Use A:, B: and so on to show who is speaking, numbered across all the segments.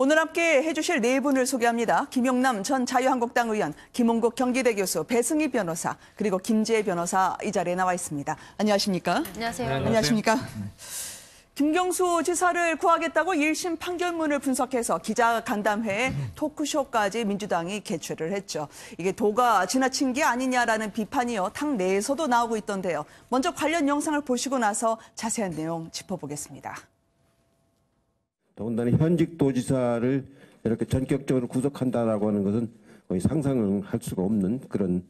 A: 오늘 함께 해주실 네 분을 소개합니다. 김용남 전 자유한국당 의원, 김홍국 경기대 교수, 배승희 변호사, 그리고 김지혜 변호사 이 자리에 나와 있습니다. 안녕하십니까?
B: 안녕하세요.
A: 네, 안녕하십니까? 김경수 지사를 구하겠다고 1심 판결문을 분석해서 기자간담회에 토크쇼까지 민주당이 개최를 했죠. 이게 도가 지나친 게 아니냐라는 비판이요. 당 내에서도 나오고 있던데요. 먼저 관련 영상을 보시고 나서 자세한 내용 짚어보겠습니다.
C: 더군다나 현직 도지사를 이렇게 전격적으로 구속한다라고 하는 것은 거의 상상을 할 수가 없는 그런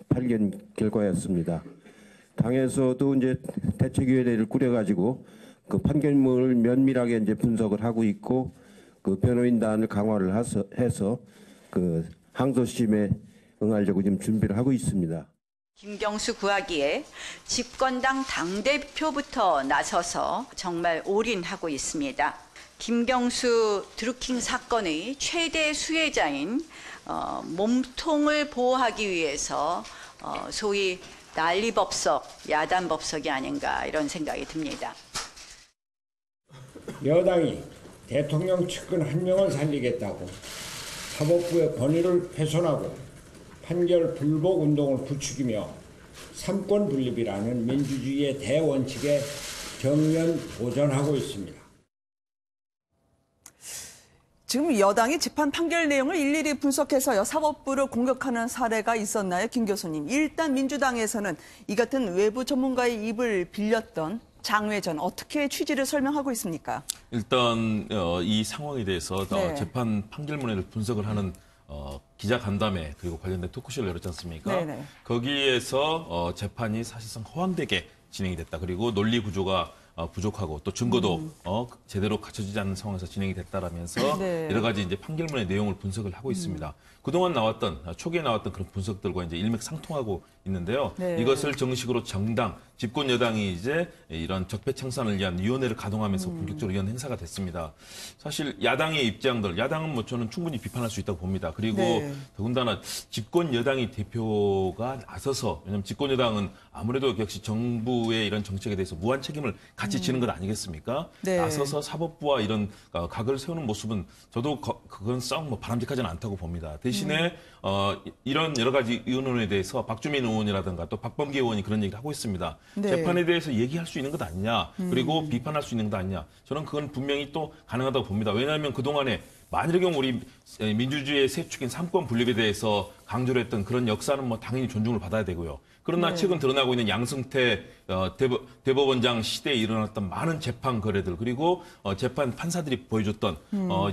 C: 판결 결과였습니다. 당에서도 이제 대책위원회를 꾸려가지고 그 판결문을 면밀하게 이제 분석을 하고 있고 그 변호인단을 강화를 해서 그 항소심에 응하려고 지금 준비를 하고 있습니다.
D: 김경수 구하기에 집권당 당대표부터 나서서 정말 올인하고 있습니다. 김경수 드루킹 사건의 최대 수혜자인 몸통을 보호하기 위해서 소위 난리법석, 야단법석이 아닌가 이런 생각이 듭니다.
E: 여당이 대통령 측근 한 명을 살리겠다고 사법부의 권위를 훼손하고 판결 불복 운동을 부추기며 삼권 분립이라는 민주주의의 대원칙에 정면 도전하고 있습니다.
A: 지금 여당이 재판 판결 내용을 일일이 분석해서요. 사법부를 공격하는 사례가 있었나요? 김 교수님. 일단 민주당에서는 이 같은 외부 전문가의 입을 빌렸던 장외전 어떻게 취지를 설명하고 있습니까?
F: 일단 이 상황에 대해서
A: 네.
F: 재판 판결문을 분석을 하는 기자간담회 그리고 관련된 토크쇼를 열었지 않습니까?
A: 네네.
F: 거기에서 재판이 사실상 허황되게 진행이 됐다. 그리고 논리 구조가 부족하고 또 증거도 제대로 갖춰지지 않는 상황에서 진행이 됐다라면서
A: 네.
F: 여러 가지 이제 판결문의 내용을 분석을 하고 있습니다. 그동안 초기에 나왔던 그런 분석들과 이제 일맥상통하고 있는데요.
A: 네.
F: 이것을 정식으로 정당, 집권 여당이 이제 이런 적폐청산을 위한 위원회를 가동하면서 본격적으로 이런 행사가 됐습니다. 사실 야당의 입장들, 야당은 뭐 저는 충분히 비판할 수 있다고 봅니다. 그리고
A: 네.
F: 더군다나 집권 여당의 대표가 나서서, 왜냐하면 집권 여당은 아무래도 역시 정부의 이런 정책에 대해서 무한 책임을 같이 지는 것 아니겠습니까?
A: 네.
F: 나서서 사법부와 이런 각을 세우는 모습은 저도 그건 썩 바람직하지는 않다고 봅니다. 대신에 이런 여러 가지 의원에 대해서 박주민 의원이라든가 또 박범계 의원이 그런 얘기를 하고 있습니다.
A: 네.
F: 재판에 대해서 얘기할 수 있는 것 아니냐, 그리고 비판할 수 있는 것 아니냐. 저는 그건 분명히 또 가능하다고 봅니다. 왜냐하면 그동안에 만일의 경우 우리 민주주의의 세 축인 삼권 분립에 대해서 강조를 했던 그런 역사는 뭐 당연히 존중을 받아야 되고요. 그러나
A: 네.
F: 최근 드러나고 있는 양승태 대법원장 시대에 일어났던 많은 재판 거래들, 그리고 재판 판사들이 보여줬던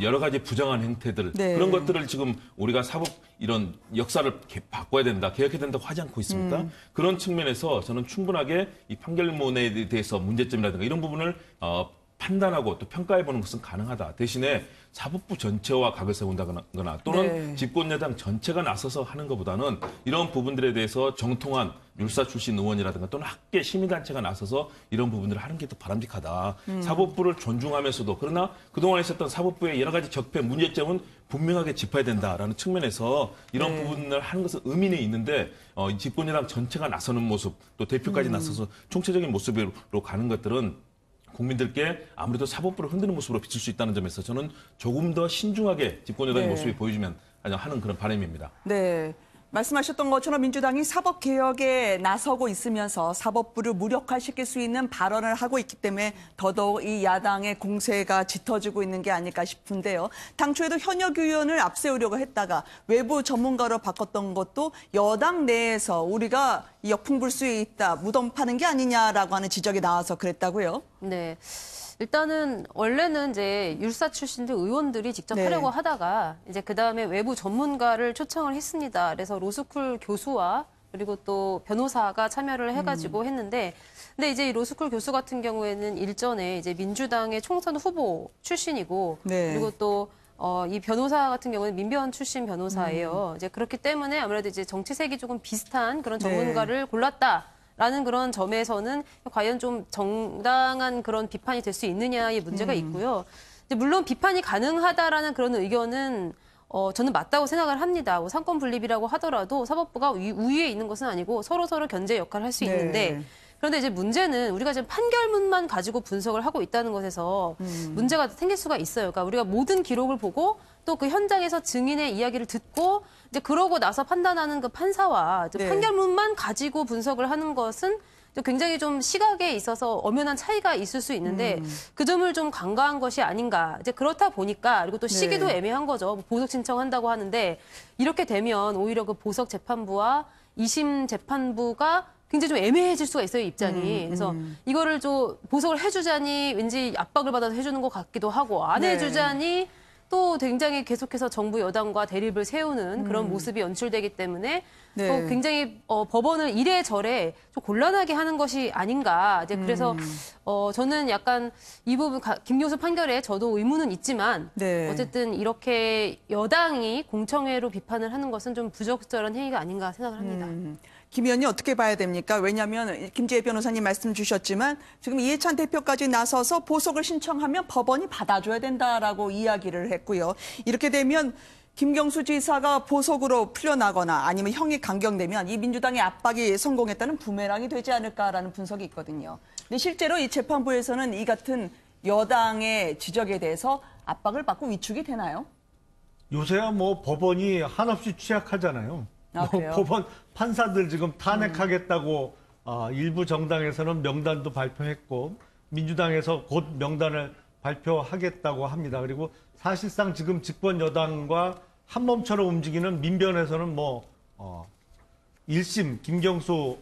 F: 여러 가지 부정한 행태들,
A: 네.
F: 그런 것들을 지금 우리가 사법 이런 역사를 바꿔야 된다, 개혁해야 된다고 하지 않고 있습니까? 그런 측면에서 저는 충분하게 이 판결문에 대해서 문제점이라든가 이런 부분을 판단하고 또 평가해보는 것은 가능하다. 대신에 사법부 전체와 각을 세운다거나 또는
A: 네.
F: 집권 여당 전체가 나서서 하는 것보다는 이런 부분들에 대해서 정통한 율사 출신 의원이라든가 또는 학계 시민단체가 나서서 이런 부분들을 하는 게 더 바람직하다. 사법부를 존중하면서도, 그러나 그동안 있었던 사법부의 여러 가지 적폐 문제점은 분명하게 짚어야 된다라는 측면에서 이런
A: 네.
F: 부분을 하는 것은 의미는 있는데 집권 여당 전체가 나서는 모습, 또 대표까지 나서서 총체적인 모습으로 가는 것들은 국민들께 아무래도 사법부를 흔드는 모습으로 비칠 수 있다는 점에서 저는 조금 더 신중하게 집권 여당의
A: 네.
F: 모습이 보여주면 하는 그런 바람입니다.
A: 네. 말씀하셨던 것처럼 민주당이 사법개혁에 나서고 있으면서 사법부를 무력화시킬 수 있는 발언을 하고 있기 때문에 더더욱 이 야당의 공세가 짙어지고 있는 게 아닐까 싶은데요. 당초에도 현역 의원을 앞세우려고 했다가 외부 전문가로 바꿨던 것도 여당 내에서 우리가 역풍불수에 있다, 무덤 파는 게 아니냐라고 하는 지적이 나와서 그랬다고요.
B: 네. 일단은 원래는 이제 율사 출신들 의원들이 직접
A: 네.
B: 하려고 하다가 이제 그다음에 외부 전문가를 초청을 했습니다. 그래서 로스쿨 교수와 그리고 또 변호사가 참여를 해가지고 했는데, 근데 이제 이 로스쿨 교수 같은 경우에는 일전에 이제 민주당의 총선 후보 출신이고,
A: 네.
B: 그리고 또 이 변호사 같은 경우는 민변 출신 변호사예요. 이제 그렇기 때문에 아무래도 이제 정치색이 조금 비슷한 그런 전문가를 골랐다. 라는 그런 점에서는 과연 좀 정당한 그런 비판이 될 수 있느냐의 문제가 있고요. 이제 물론 비판이 가능하다라는 그런 의견은 저는 맞다고 생각을 합니다. 상권 분립이라고 하더라도 사법부가 우위에 있는 것은 아니고 서로 견제 역할을 할 수
A: 네.
B: 있는데 그런데 이제 문제는 우리가 지금 판결문만 가지고 분석을 하고 있다는 것에서 문제가 생길 수가 있어요. 그러니까 우리가 모든 기록을 보고 또 그 현장에서 증인의 이야기를 듣고 이제 그러고 나서 판단하는 그 판사와 이제
A: 네.
B: 판결문만 가지고 분석을 하는 것은 굉장히 좀 시각에 있어서 엄연한 차이가 있을 수 있는데 그 점을 좀 간과한 것이 아닌가. 이제 그렇다 보니까 그리고 또 시기도
A: 네.
B: 애매한 거죠. 뭐 보석 신청한다고 하는데 이렇게 되면 오히려 그 보석 재판부와 2심 재판부가 굉장히 좀 애매해질 수가 있어요, 입장이. 그래서 이거를 좀 보석을 해주자니 왠지 압박을 받아서 해주는 것 같기도 하고 안
A: 네.
B: 해주자니 또 굉장히 계속해서 정부 여당과 대립을 세우는 그런 모습이 연출되기 때문에
A: 네.
B: 또 굉장히 법원을 이래저래 좀 곤란하게 하는 것이 아닌가. 이제 그래서 저는 약간 이 부분 김경수 판결에 저도 의문은 있지만
A: 네.
B: 어쨌든 이렇게 여당이 공청회로 비판을 하는 것은 좀 부적절한 행위가 아닌가 생각을 합니다.
A: 김 의원님 어떻게 봐야 됩니까? 왜냐하면 김재희 변호사님 말씀 주셨지만 지금 이해찬 대표까지 나서서 보석을 신청하면 법원이 받아줘야 된다라고 이야기를 했고요. 이렇게 되면 김경수 지사가 보석으로 풀려나거나 아니면 형이 강경되면 이 민주당의 압박이 성공했다는 부메랑이 되지 않을까라는 분석이 있거든요. 근데 실제로 이 재판부에서는 이 같은 여당의 지적에 대해서 압박을 받고 위축이 되나요?
G: 요새야 뭐 법원이 한없이 취약하잖아요.
A: 아, 그래요?
G: 법원 판사들 지금 탄핵하겠다고 일부 정당에서는 명단도 발표했고 민주당에서 곧 명단을 발표하겠다고 합니다. 그리고 사실상 지금 집권 여당과 한 몸처럼 움직이는 민변에서는 뭐 1심 김경수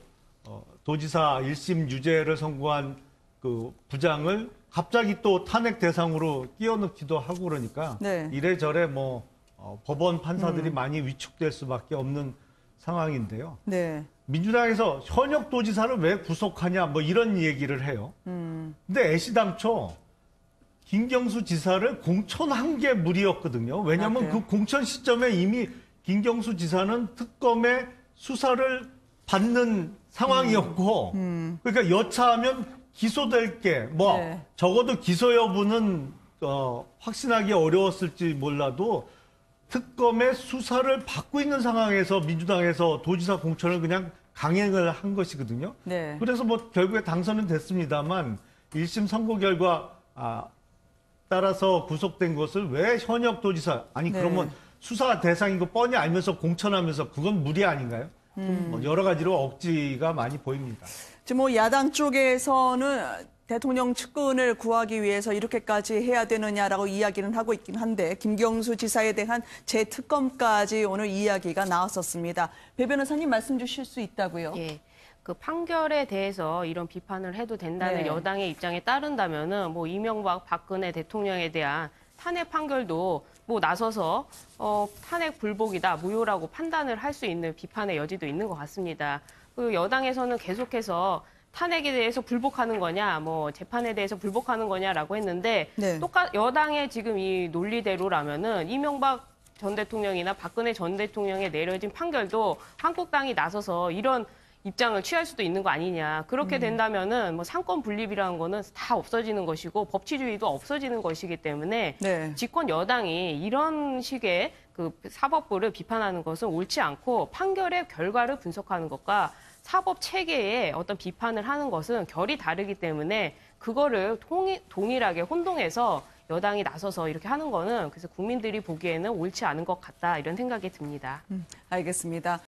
G: 도지사 1심 유죄를 선고한 그 부장을 갑자기 또 탄핵 대상으로 끼워넣기도 하고 그러니까
A: 네.
G: 이래저래 뭐 법원 판사들이 많이 위축될 수밖에 없는 상황인데요.
A: 네.
G: 민주당에서 현역 도지사를 왜 구속하냐 뭐 이런 얘기를 해요. 근데 애시당초 김경수 지사를 공천한 게 무리였거든요. 왜냐하면
A: 아, 그래요?
G: 그 공천 시점에 이미 김경수 지사는 특검의 수사를 받는 상황이었고 그러니까 여차하면 기소될 게 뭐
A: 네.
G: 적어도 기소 여부는 확신하기 어려웠을지 몰라도 특검의 수사를 받고 있는 상황에서 민주당에서 도지사 공천을 그냥 강행을 한 것이거든요.
A: 네.
G: 그래서 뭐 결국에 당선은 됐습니다만 1심 선고 결과 따라서 구속된 것을 왜 현역 도지사 아니
A: 네.
G: 그러면 수사 대상인 거 뻔히 알면서 공천하면서 그건 무리 아닌가요? 뭐 여러 가지로 억지가 많이 보입니다.
A: 지금 뭐 야당 쪽에서는 대통령 측근을 구하기 위해서 이렇게까지 해야 되느냐라고 이야기는 하고 있긴 한데 김경수 지사에 대한 재특검까지 오늘 이야기가 나왔었습니다. 배 변호사님 말씀 주실 수 있다고요?
H: 예. 그 판결에 대해서 이런 비판을 해도 된다는
A: 네.
H: 여당의 입장에 따른다면은 뭐 이명박 박근혜 대통령에 대한 탄핵 판결도 뭐 나서서 탄핵 불복이다, 무효라고 판단을 할 수 있는 비판의 여지도 있는 것 같습니다. 그리고 여당에서는 계속해서 탄핵에 대해서 불복하는 거냐, 뭐 재판에 대해서 불복하는 거냐라고 했는데
A: 네.
H: 여당의 지금 이 논리대로라면은 이명박 전 대통령이나 박근혜 전 대통령에 내려진 판결도 한국당이 나서서 이런 입장을 취할 수도 있는 거 아니냐. 그렇게 된다면은 뭐 상권 분립이라는 거는 다 없어지는 것이고 법치주의도 없어지는 것이기 때문에
A: 네.
H: 집권 여당이 이런 식의 그 사법부를 비판하는 것은 옳지 않고 판결의 결과를 분석하는 것과 사법 체계에 어떤 비판을 하는 것은 결이 다르기 때문에 그거를 동일하게 혼동해서 여당이 나서서 이렇게 하는 거는 그래서 국민들이 보기에는 옳지 않은 것 같다 이런 생각이 듭니다.
A: 알겠습니다.